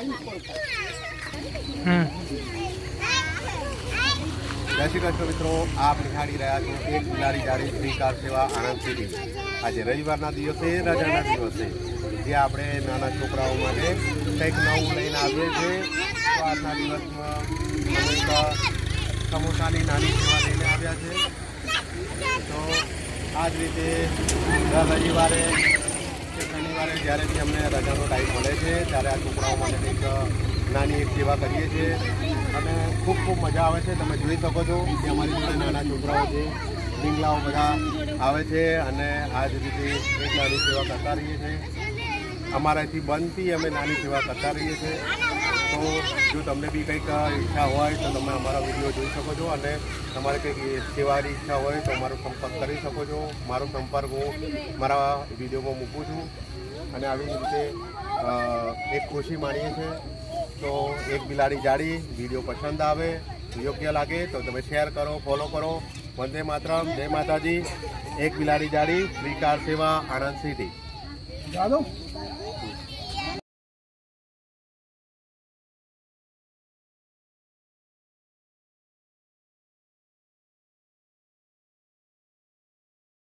જય શ્રી કૃષ્ણ મિત્રો, આપ નિહાળી રહ્યા છો એક બિલાડી જાળી ફ્રી કાર સેવા આણંદ સિટી। આજે રવિવારના દિવસે રજાના દિવસે જે આપણે નાના છોકરાઓ માટે કંઈક નવું લઈને આવીએ છીએ। તો આજના દિવસમાં અમે સમોસાની નાની સેવા લઈને આવ્યા છે। તો આ જ રીતે દર રવિવારે કે શનિવારે જ્યારે બી અમને રજાનો ટાઈમ મળે છે ત્યારે આ છોકરાઓ માટે કંઈક નાની એક સેવા કરીએ છીએ અને ખૂબ ખૂબ મજા આવે છે। તમે જોઈ શકો છો કે અમારી જોડે નાના છોકરાઓ છે, ડીંગલાઓ બધા આવે છે અને આ જ રીતે એક નાની સેવા કરતા રહીએ છીએ। અમારાથી બનતી અમે નાની સેવા કરતા રહીએ છીએ। તો જો તમને બી કંઈક ઈચ્છા હોય તો તમે અમારા વિડીયો જોઈ શકો છો અને તમારે કંઈક સેવાની ઈચ્છા હોય તો અમારો સંપર્ક કરી શકો છો। મારો સંપર્ક હું મારા વિડીયોમાં મૂકું છું અને આવી રીતે એક ખુશી માણીએ છીએ। તો એક બિલાડી જાળી વિડીયો પસંદ આવે, યોગ્ય લાગે તો તમે શેર કરો, ફોલો કરો। વંદે માતરમ, જય માતાજી। એક બિલાડી જાળી ફ્રી કાર સેવા આણંદ સિટી।